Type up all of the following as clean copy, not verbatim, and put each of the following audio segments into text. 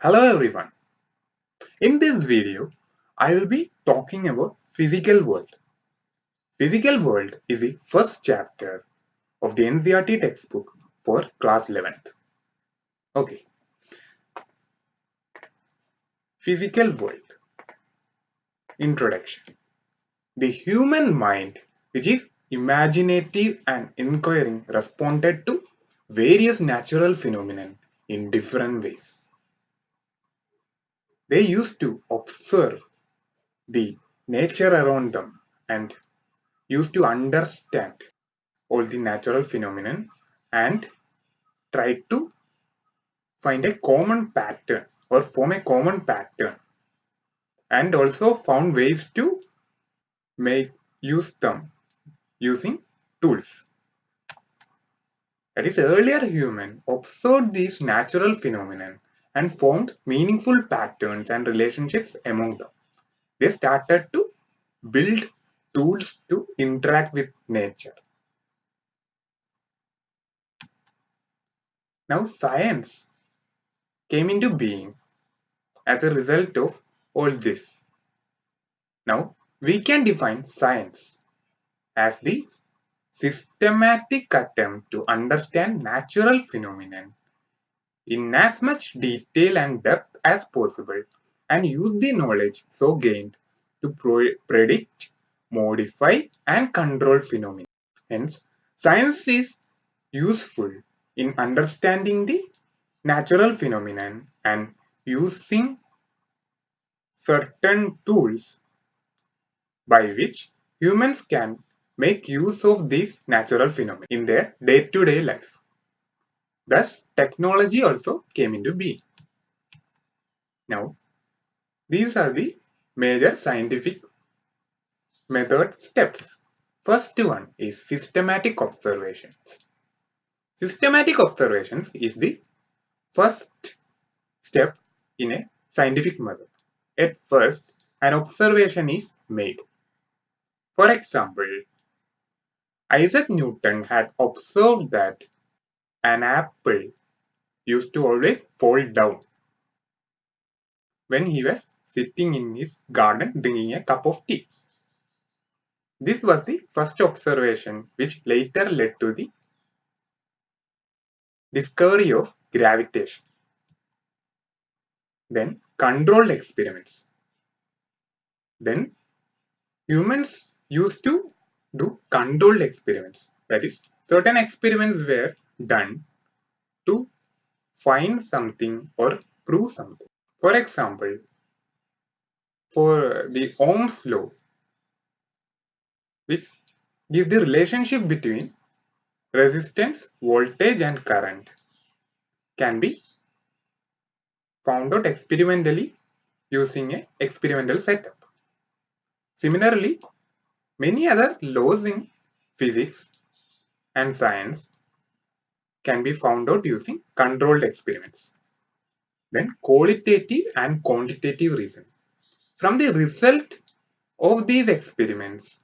Hello everyone. In this video, I will be talking about physical world. Physical world is the first chapter of the NCERT textbook for class 11th. Okay, physical world. Introduction. The human mind, which is imaginative and inquiring, responded to various natural phenomena in different ways. They used to observe the nature around them and used to understand all the natural phenomenon and try to find a common pattern or form a common pattern, and also found ways to make use them using tools. That is, earlier human observed these natural phenomena and formed meaningful patterns and relationships among them. They started to build tools to interact with nature. Now science came into being as a result of all this. Now, we can define science as the systematic attempt to understand natural phenomena in as much detail and depth as possible and use the knowledge so gained to predict, modify, and control phenomena. Hence, science is useful in understanding the natural phenomenon and using certain tools by which humans can make use of these natural phenomena in their day-to-day life. Thus, technology also came into being. Now, these are the major scientific method steps. First one is systematic observations. Systematic observations is the first step in a scientific method. At first, an observation is made. For example, Isaac Newton had observed that an apple used to always fall down when he was sitting in his garden drinking a cup of tea. This was the first observation which later led to the discovery of gravitation. Then controlled experiments. Then humans used to do controlled experiments. That is, certain experiments were done to find something or prove something. For example, for the Ohm's law, which gives the relationship between resistance, voltage, and current, can be found out experimentally using an experimental setup. Similarly, many other laws in physics and science can be found out using controlled experiments. Then qualitative and quantitative reason. From the result of these experiments,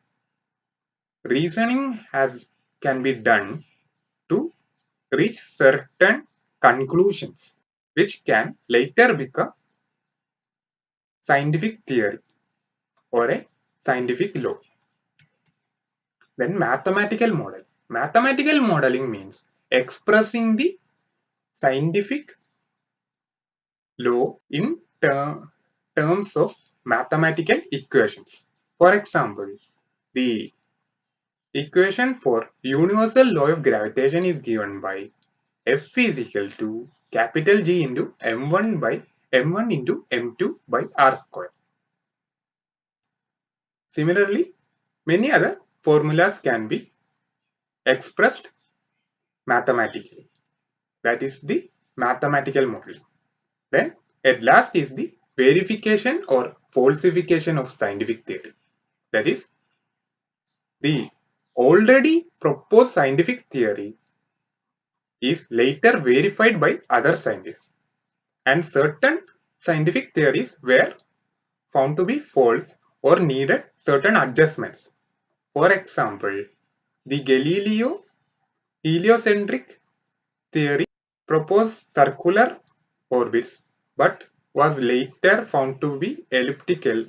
reasoning can be done to reach certain conclusions, which can later become scientific theory or a scientific law. Then mathematical model. Mathematical modeling means expressing the scientific law in terms of mathematical equations. For example, the equation for universal law of gravitation is given by F is equal to capital G into m1 into m2 by r square. Similarly, many other formulas can be expressed mathematically. That is the mathematical model. Then at last is the verification or falsification of scientific theory. That is, the already proposed scientific theory is later verified by other scientists, and certain scientific theories were found to be false or needed certain adjustments. For example, the Galileo heliocentric theory proposed circular orbits, but was later found to be elliptical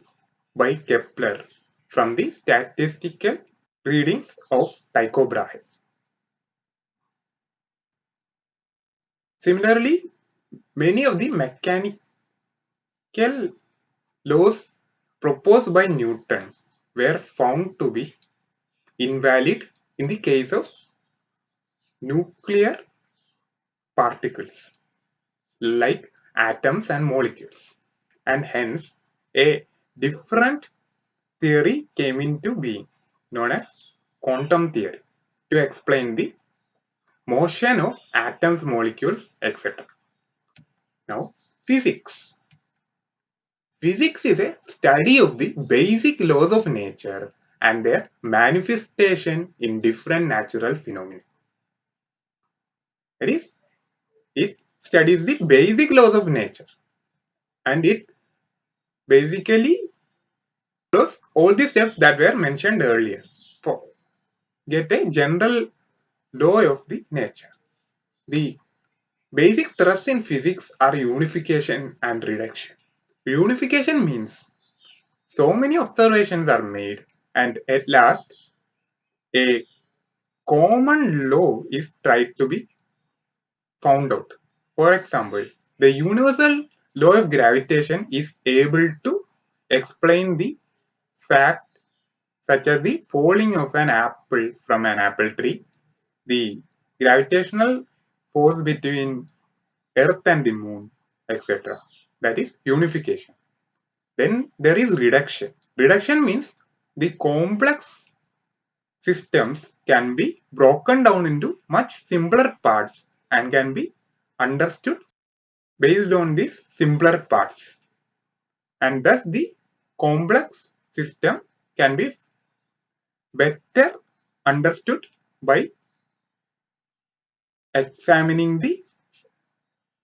by Kepler from the statistical readings of Tycho Brahe. Similarly, many of the mechanical laws proposed by Newton were found to be invalid in the case of nuclear particles like atoms and molecules, and hence a different theory came into being known as quantum theory to explain the motion of atoms, molecules, etc. Now, physics. Physics is a study of the basic laws of nature and their manifestation in different natural phenomena. That is, it studies the basic laws of nature and it basically follows all the steps that were mentioned earlier for get a general law of the nature. The basic thrusts in physics are unification and reduction. Unification means so many observations are made and at last a common law is tried to be found out. For example, the universal law of gravitation is able to explain the fact such as the falling of an apple from an apple tree, the gravitational force between Earth and the Moon, etc. That is unification. Then there is reduction. Reduction means the complex systems can be broken down into much simpler parts and can be understood based on these simpler parts. And thus the complex system can be better understood by examining the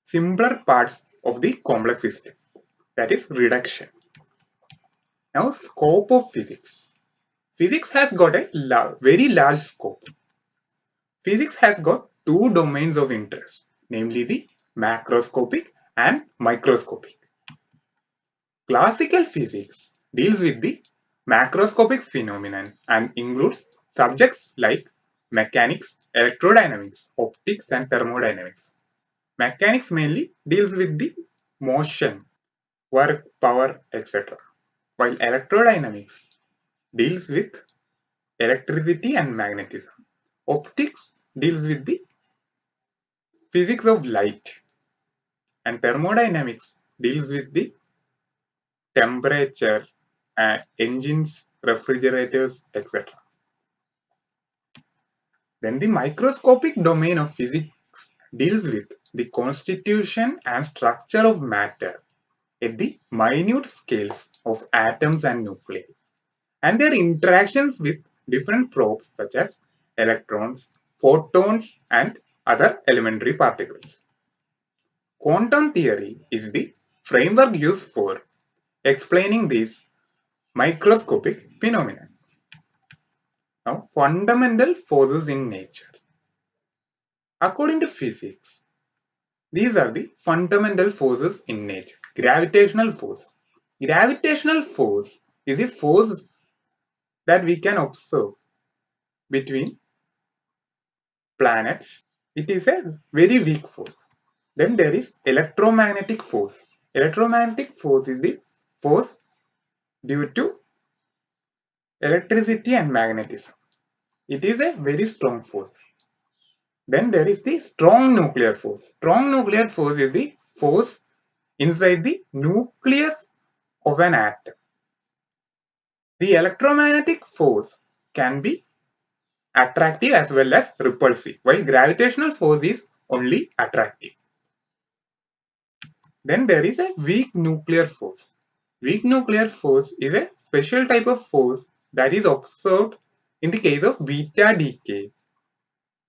simpler parts of the complex system. That is reduction. Now, scope of physics. Physics has got a very large scope. Physics has got two domains of interest, namely the macroscopic and microscopic. Classical physics deals with the macroscopic phenomenon and includes subjects like mechanics, electrodynamics, optics, and thermodynamics. Mechanics mainly deals with the motion, work, power, etc. While electrodynamics deals with electricity and magnetism. Optics deals with the physics of light and thermodynamics deals with the temperature, engines, refrigerators, etc. Then the microscopic domain of physics deals with the constitution and structure of matter at the minute scales of atoms and nuclei and their interactions with different probes such as electrons, photons, and other elementary particles. Quantum theory is the framework used for explaining these microscopic phenomena. Now, fundamental forces in nature. According to physics, these are the fundamental forces in nature. Gravitational force. Gravitational force is a force that we can observe between planets. It is a very weak force. Then there is electromagnetic force. Electromagnetic force is the force due to electricity and magnetism. It is a very strong force. Then there is the strong nuclear force. Strong nuclear force is the force inside the nucleus of an atom. The electromagnetic force can be attractive as well as repulsive, while gravitational force is only attractive. Then there is a weak nuclear force. Weak nuclear force is a special type of force that is observed in the case of beta decay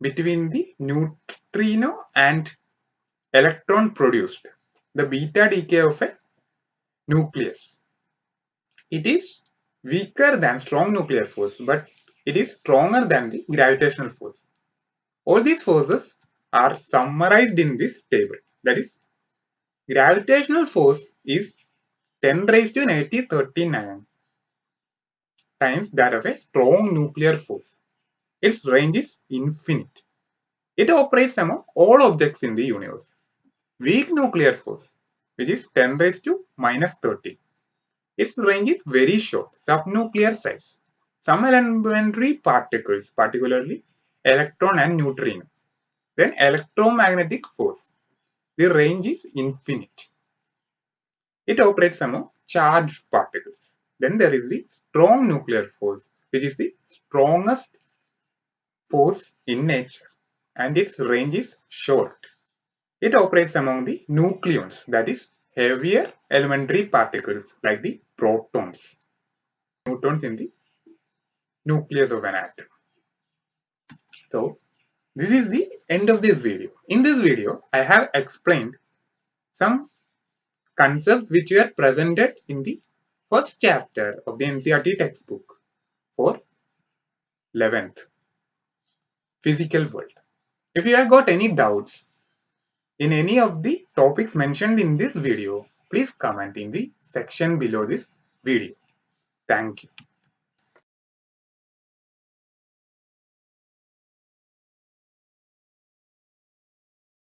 between the neutrino and electron produced. The beta decay of a nucleus. It is weaker than strong nuclear force, but it is stronger than the gravitational force. All these forces are summarized in this table. That is Gravitational force is 10 raised to negative 39 times that of a strong nuclear force. Its range is infinite. It operates among all objects in the universe. Weak nuclear force, which is 10 raised to minus 30. Its range is very short, subnuclear size. Some elementary particles, particularly electron and neutrino. Then electromagnetic force. The range is infinite. It operates among charged particles. Then there is the strong nuclear force, which is the strongest force in nature, and its range is short. It operates among the nucleons, that is, heavier elementary particles like the protons, neutrons in the nucleus of an atom. So, this is the end of this video. In this video, I have explained some concepts which were presented in the first chapter of the NCERT textbook for 11th physical world. If you have got any doubts in any of the topics mentioned in this video, please comment in the section below this video. Thank you.